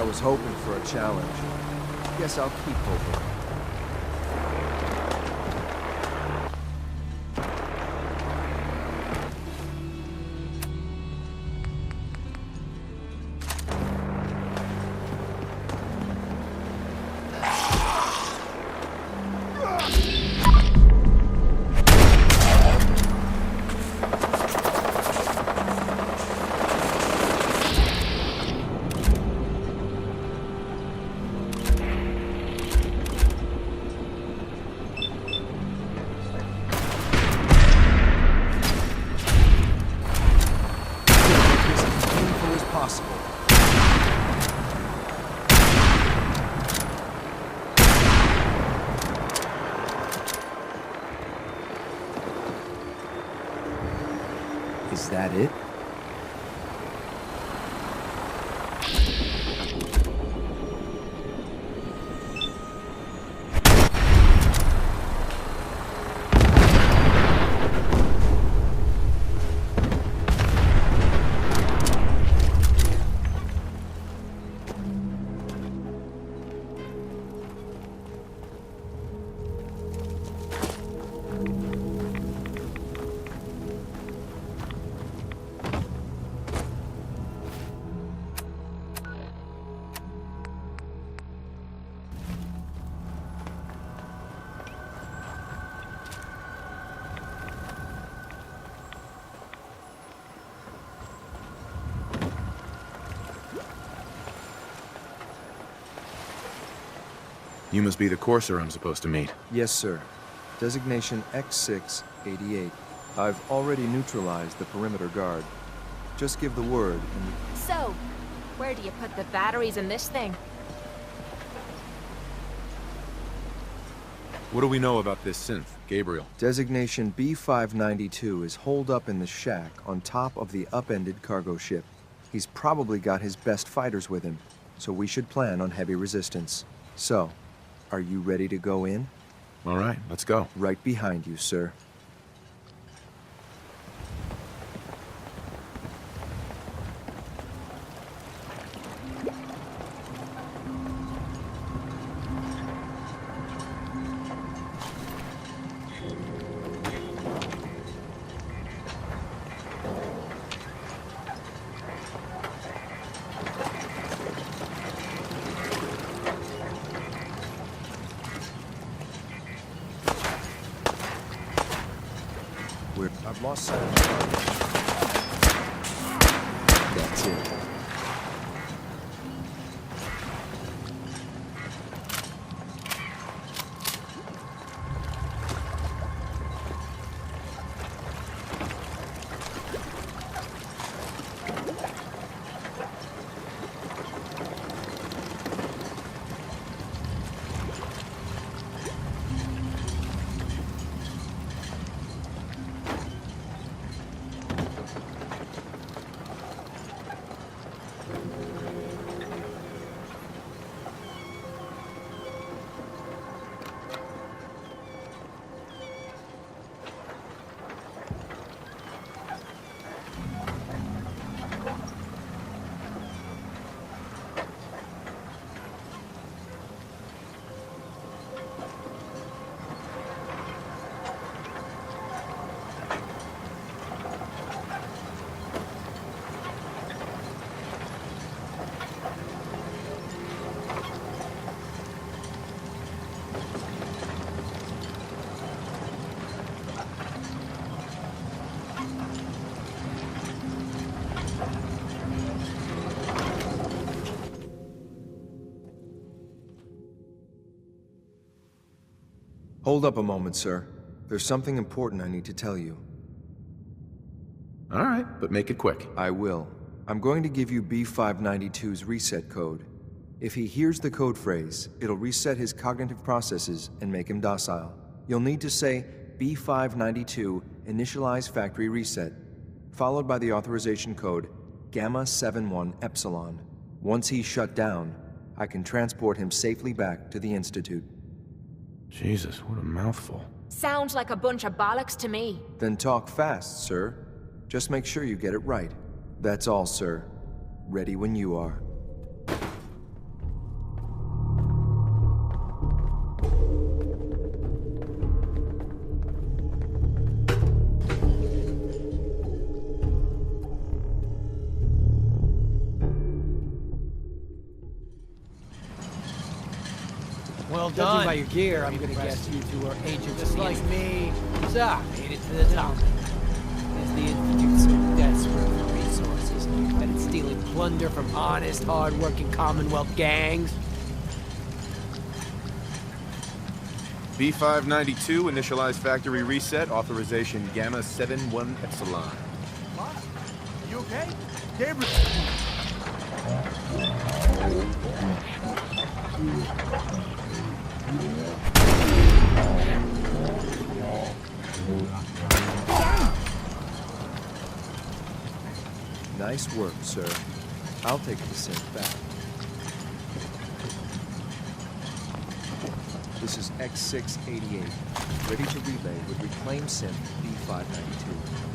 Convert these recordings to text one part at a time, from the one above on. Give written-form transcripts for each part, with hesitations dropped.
was hoping for a challenge. Guess I'll keep hoping. Is that it? You must be the courser I'm supposed to meet. Yes, sir. Designation X688. I've already neutralized the perimeter guard. Just give the word and... So, where do you put the batteries in this thing? What do we know about this synth, Gabriel? Designation B592 is holed up in the shack on top of the upended cargo ship. He's probably got his best fighters with him, so we should plan on heavy resistance. So, are you ready to go in? All right, let's go. Right behind you, sir. I've lost sight of the target. That's it. Hold up a moment, sir. There's something important I need to tell you. All right, but make it quick. I will. I'm going to give you B592's reset code. If he hears the code phrase, it'll reset his cognitive processes and make him docile. You'll need to say B592 initialize factory reset, followed by the authorization code Gamma 71 Epsilon. Once he's shut down, I can transport him safely back to the Institute. Jesus, what a mouthful. Sounds like a bunch of bollocks to me. Then talk fast, sir. Just make sure you get it right. That's all, sir. Ready when you are. Well done. Judging by your gear, I'm gonna guess you two are agents just like me. So, made it to the top. Is the Institute so desperate for resources that it's stealing plunder from honest, hard-working Commonwealth gangs? B592, initialize factory reset, authorization Gamma 71 Epsilon. What? You okay? Gabriel! Nice work, sir. I'll take the synth back. This is X688, ready to relay with reclaimed synth B592.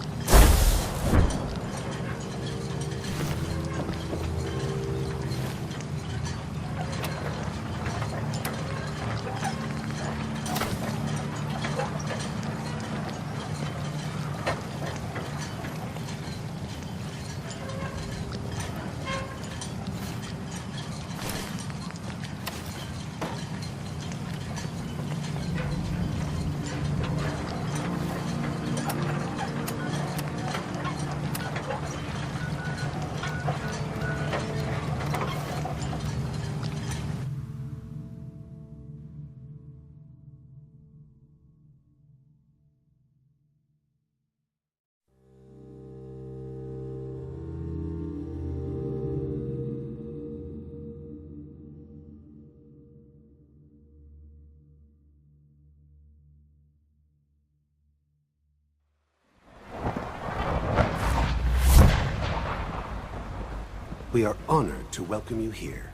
We are honored to welcome you here.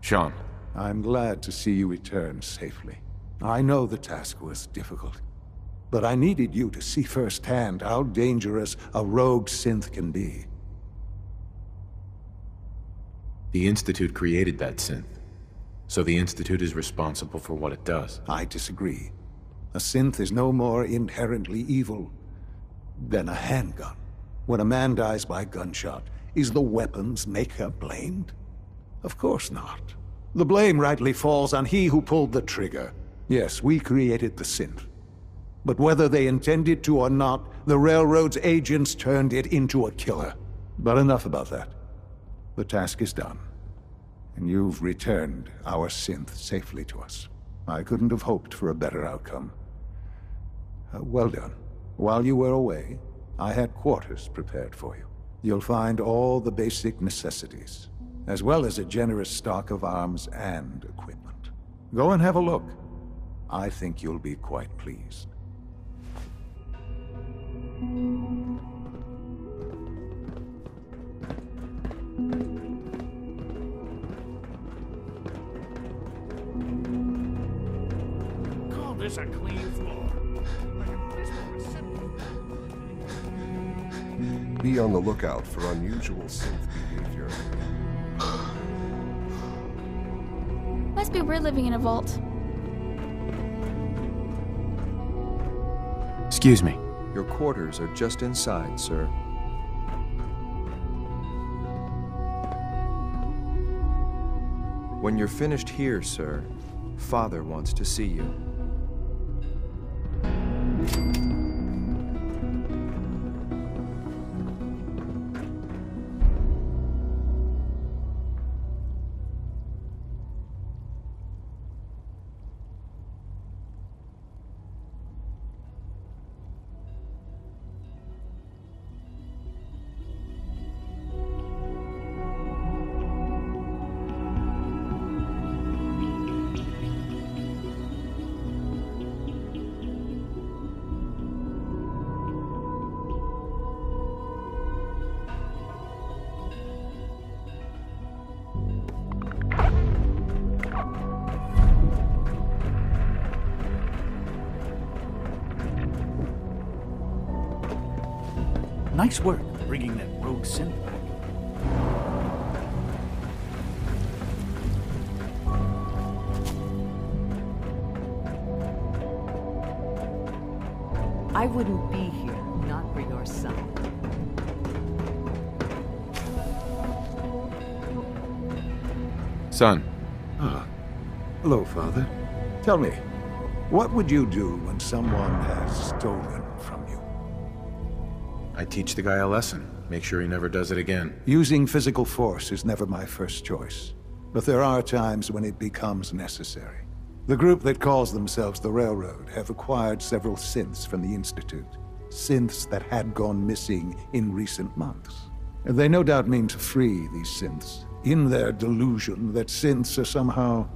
Sean. I'm glad to see you return safely. I know the task was difficult, but I needed you to see firsthand how dangerous a rogue synth can be. The Institute created that synth, so the Institute is responsible for what it does. I disagree. A synth is no more inherently evil than a handgun. When a man dies by gunshot, is the weapon's maker blamed? Of course not. The blame rightly falls on he who pulled the trigger. Yes, we created the synth. But whether they intended to or not, the Railroad's agents turned it into a killer. But enough about that. The task is done, and you've returned our synth safely to us. I couldn't have hoped for a better outcome. Well done. While you were away, I had quarters prepared for you. You'll find all the basic necessities, as well as a generous stock of arms and equipment. Go and have a look. I think you'll be quite pleased. This a clean floor. Be on the lookout for unusual synth behavior. Must be weird living in a vault. Excuse me. Your quarters are just inside, sir. When you're finished here, sir, Father wants to see you. Nice work bringing that rogue synth back. I wouldn't be here, not for your son. Son. Ah. Hello, Father. Tell me, what would you do when someone has stolen from you? I teach the guy a lesson. Make sure he never does it again. Using physical force is never my first choice. But there are times when it becomes necessary. The group that calls themselves the Railroad have acquired several synths from the Institute. Synths that had gone missing in recent months. And they no doubt mean to free these synths, in their delusion that synths are somehow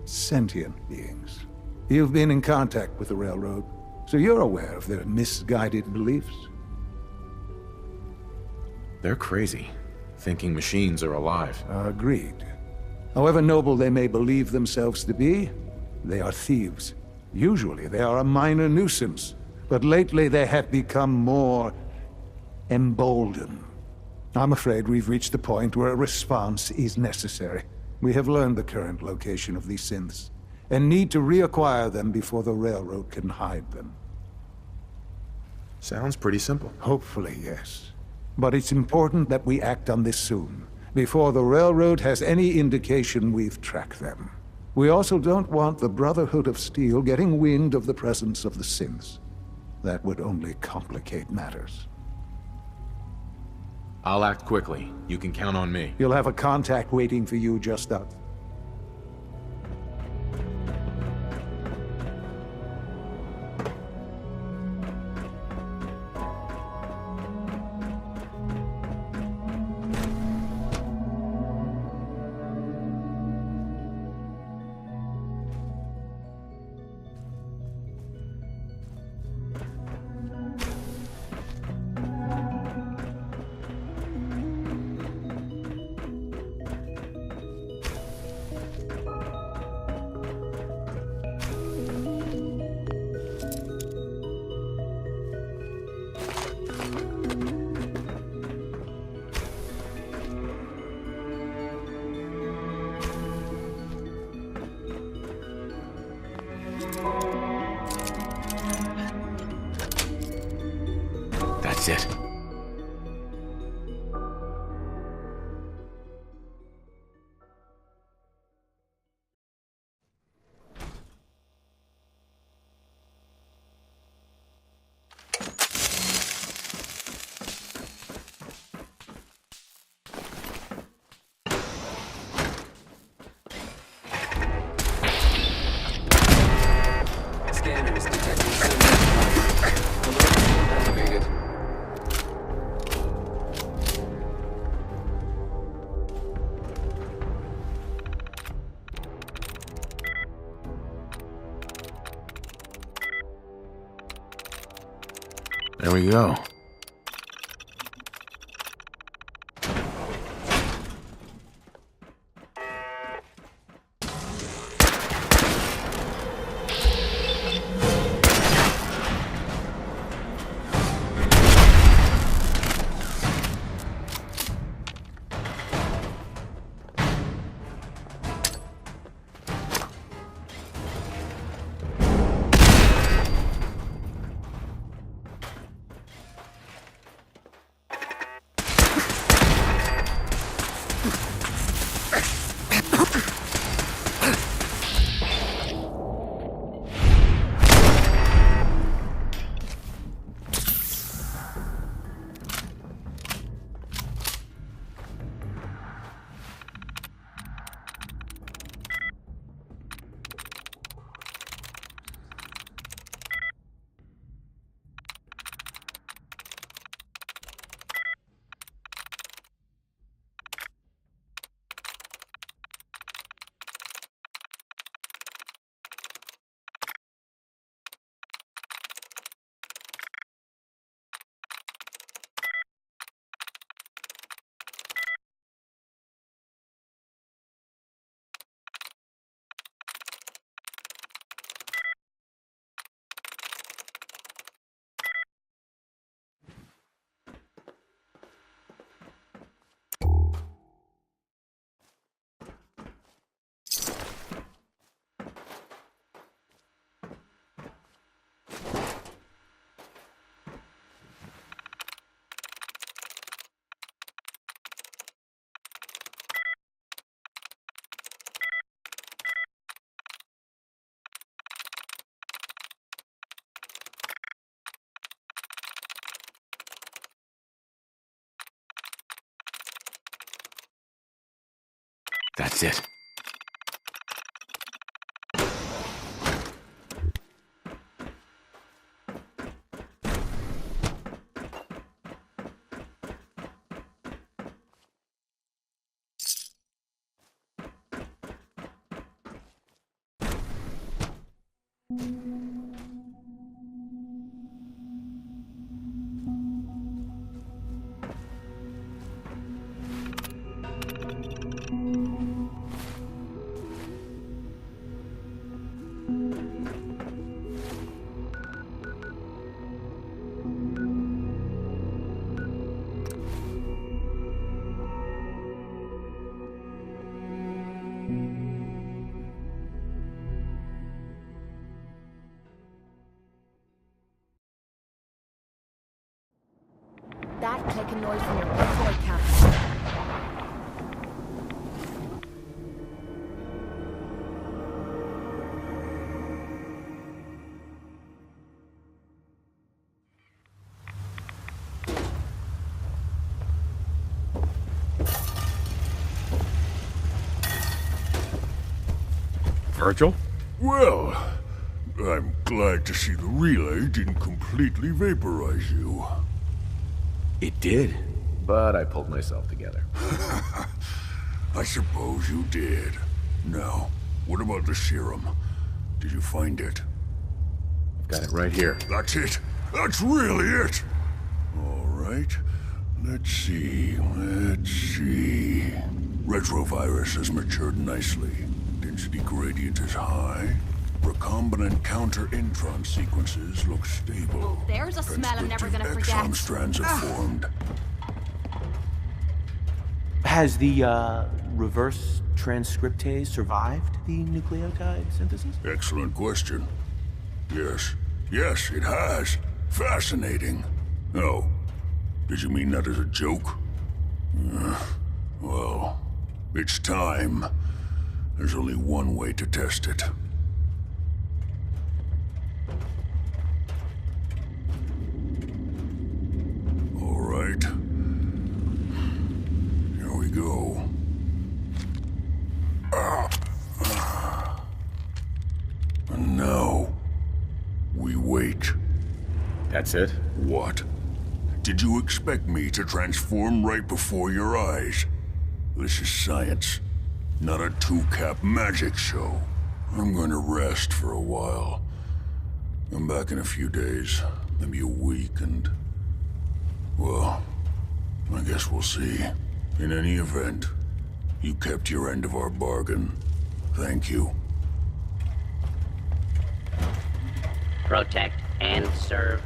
sentient beings. You've been in contact with the Railroad, so you're aware of their misguided beliefs. They're crazy, thinking machines are alive. Agreed. However noble they may believe themselves to be, they are thieves. Usually they are a minor nuisance, but lately they have become more emboldened. I'm afraid we've reached the point where a response is necessary. We have learned the current location of these synths, and need to reacquire them before the Railroad can hide them. Sounds pretty simple. Hopefully, yes. But it's important that we act on this soon, before the Railroad has any indication we've tracked them. We also don't want the Brotherhood of Steel getting wind of the presence of the synths. That would only complicate matters. I'll act quickly. You can count on me. You'll have a contact waiting for you just up. That's it. Scanner is detecting symptoms. Activated. There we go. That's it. That clicking noise from your Detroit camp. Virgil? Well, I'm glad to see the relay didn't completely vaporize you. It did, but I pulled myself together. I suppose you did. Now, what about the serum? Did you find it? I've got it right here. That's it. That's really it. All right. Let's see. Retrovirus has matured nicely. Density gradient is high. Recombinant counter-intron sequences look stable. There's a smell I'm never gonna forget. Exon strands have formed. Has the reverse transcriptase survived the nucleotide synthesis? Excellent question. Yes, it has. Fascinating. Oh, did you mean that as a joke? Well, it's time. There's only one way to test it. All right. Here we go. And now, we wait. That's it? What? Did you expect me to transform right before your eyes? This is science, not a two-cap magic show. I'm going to rest for a while. I'm back in a few days, maybe a week, and... well, I guess we'll see. In any event, you kept your end of our bargain. Thank you. Protect and serve.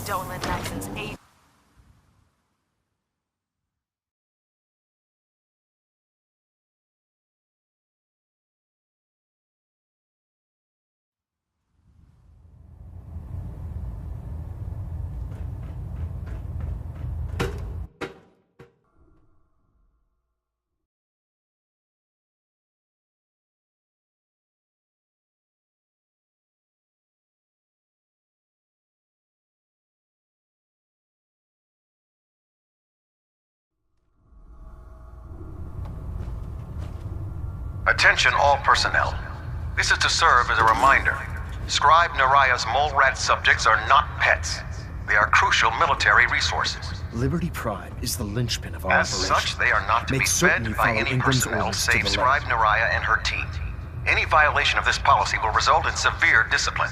Stolen license 8. Attention all personnel. This is to serve as a reminder. Scribe Naraya's mole rat subjects are not pets. They are crucial military resources. Liberty Prime is the linchpin of our As operation. such, they are not to Make be certain fed you by follow any Ingram's personnel orders to save the Scribe letter. Naraya and her team. Any violation of this policy will result in severe discipline.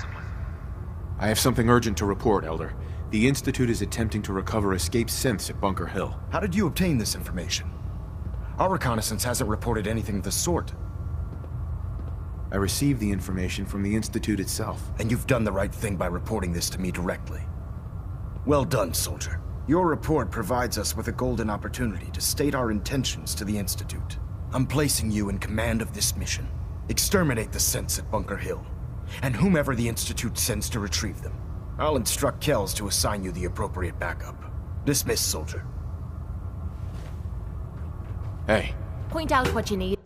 I have something urgent to report, Elder. The Institute is attempting to recover escaped synths at Bunker Hill. How did you obtain this information? Our reconnaissance hasn't reported anything of the sort. I received the information from the Institute itself. And you've done the right thing by reporting this to me directly. Well done, soldier. Your report provides us with a golden opportunity to state our intentions to the Institute. I'm placing you in command of this mission. Exterminate the synths at Bunker Hill, and whomever the Institute sends to retrieve them. I'll instruct Kells to assign you the appropriate backup. Dismissed, soldier. Hey. Point out what you need.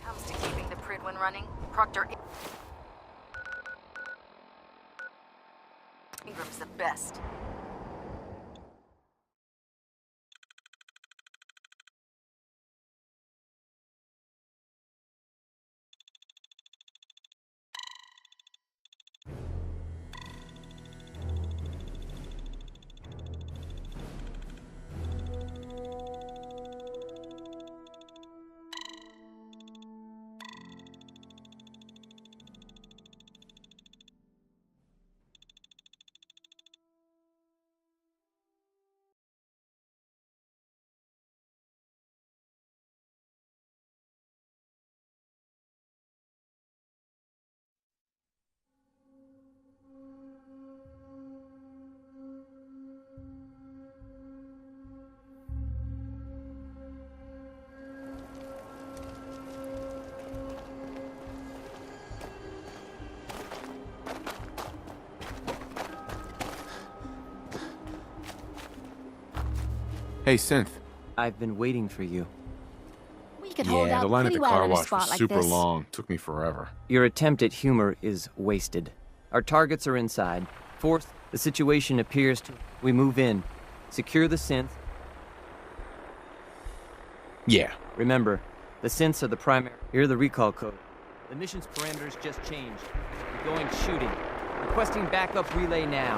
Comes to keeping the Pridwin running, Proctor Ingram's the best. Hey, Synth. I've been waiting for you. We could hold out the line at pretty the well car in a wash spot was like super this. long. Took me forever. Your attempt at humor is wasted. Our targets are inside. Fourth, the situation appears to... We move in. Secure the synth. Yeah. Remember, the synths are the primary... Here are the recall code. The mission's parameters just changed. We're going shooting. Requesting backup relay now.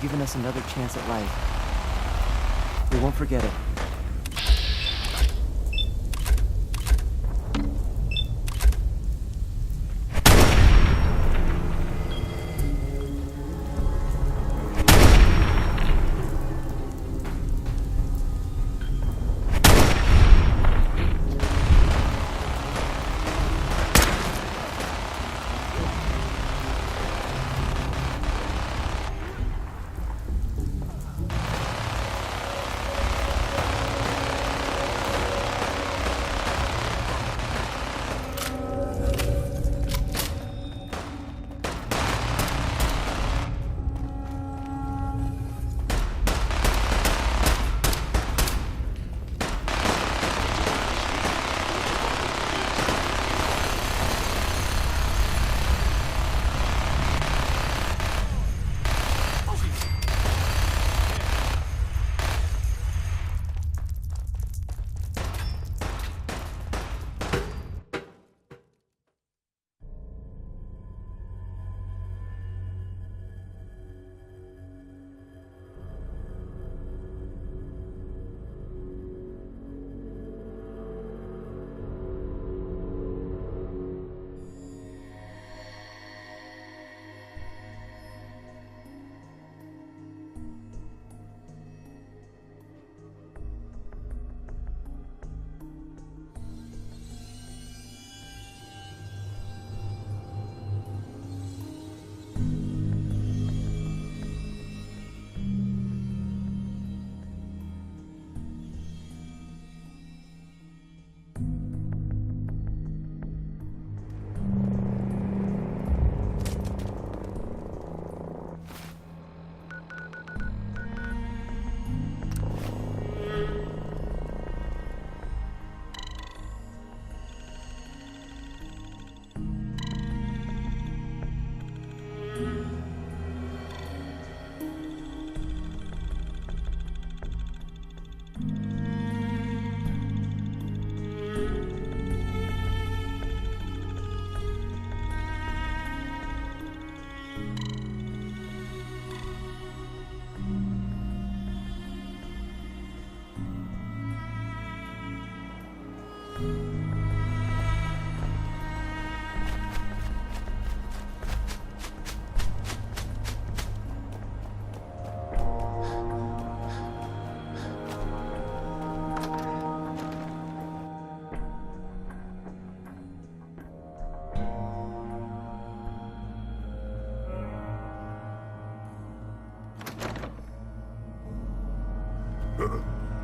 given us another chance at life. We won't forget it.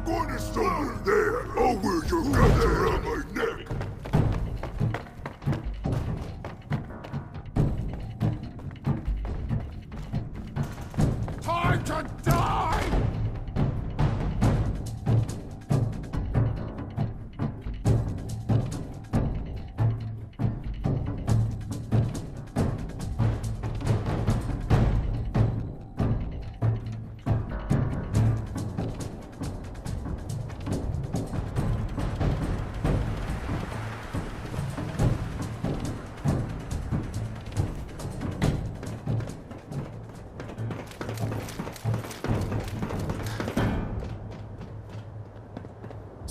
Going to somewhere there. I'll wear your guts around my neck. Time to die!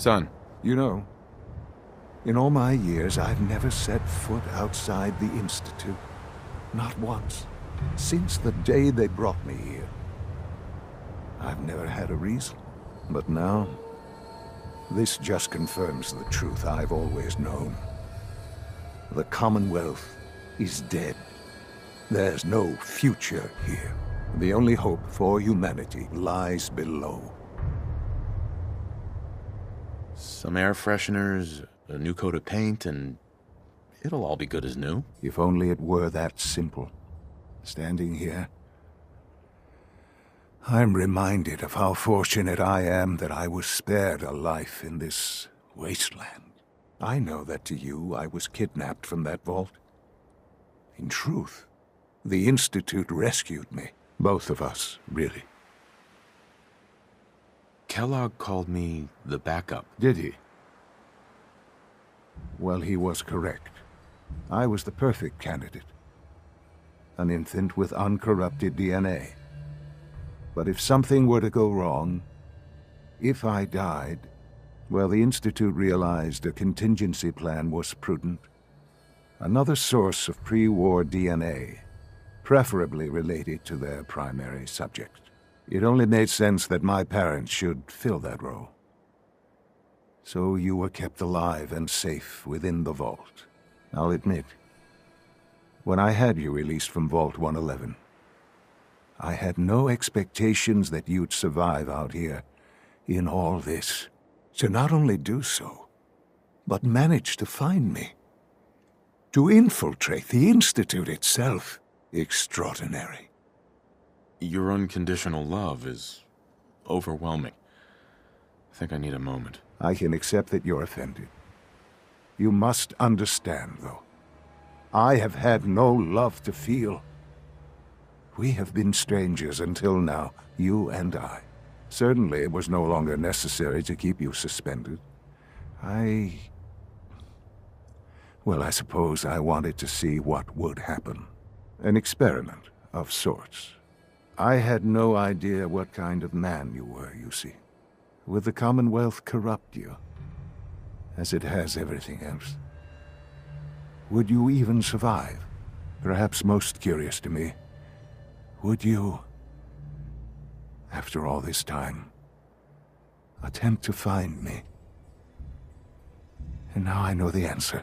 Son. You know, in all my years, I've never set foot outside the Institute. Not once. Since the day they brought me here. I've never had a reason. But now, this just confirms the truth I've always known. The Commonwealth is dead. There's no future here. The only hope for humanity lies below. Some air fresheners, a new coat of paint, and it'll all be good as new. If only it were that simple. Standing here, I'm reminded of how fortunate I am that I was spared a life in this wasteland. I know that to you, I was kidnapped from that vault. In truth, the Institute rescued me. Both of us, really. Kellogg called me the backup. Did he? Well, he was correct. I was the perfect candidate. An infant with uncorrupted DNA. But if something were to go wrong, if I died, well, the Institute realized a contingency plan was prudent. Another source of pre-war DNA, preferably related to their primary subject. It only made sense that my parents should fill that role. So you were kept alive and safe within the vault. I'll admit, when I had you released from Vault 111, I had no expectations that you'd survive out here in all this. To not only do so, but manage to find me. To infiltrate the Institute itself. Extraordinary. Your unconditional love is overwhelming. I think I need a moment. I can accept that you're offended. You must understand, though. I have had no love to feel. We have been strangers until now, you and I. Certainly it was no longer necessary to keep you suspended. Well, I suppose I wanted to see what would happen. An experiment of sorts. I had no idea what kind of man you were, you see. Would the Commonwealth corrupt you, as it has everything else? Would you even survive? Perhaps most curious to me, would you, after all this time, attempt to find me? And now I know the answer.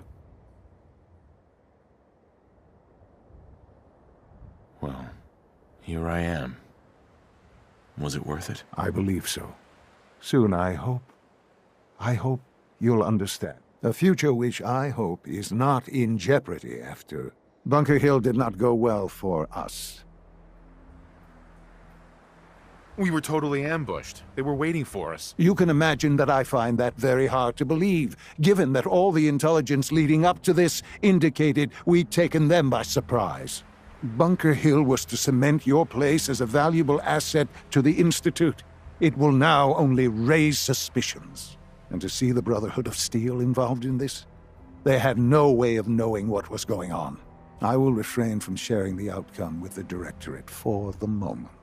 Well, here I am. Was it worth it? I believe so. Soon, I hope. I hope you'll understand. A future which I hope is not in jeopardy after Bunker Hill did not go well for us. We were totally ambushed. They were waiting for us. You can imagine that I find that very hard to believe, given that all the intelligence leading up to this indicated we'd taken them by surprise. Bunker Hill was to cement your place as a valuable asset to the Institute. It will now only raise suspicions. And to see the Brotherhood of Steel involved in this? They had no way of knowing what was going on. I will refrain from sharing the outcome with the Directorate for the moment.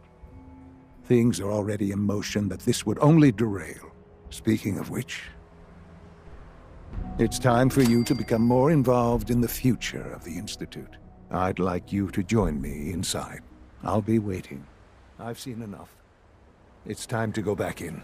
Things are already in motion that this would only derail. Speaking of which, it's time for you to become more involved in the future of the Institute. I'd like you to join me inside. I'll be waiting. I've seen enough. It's time to go back in.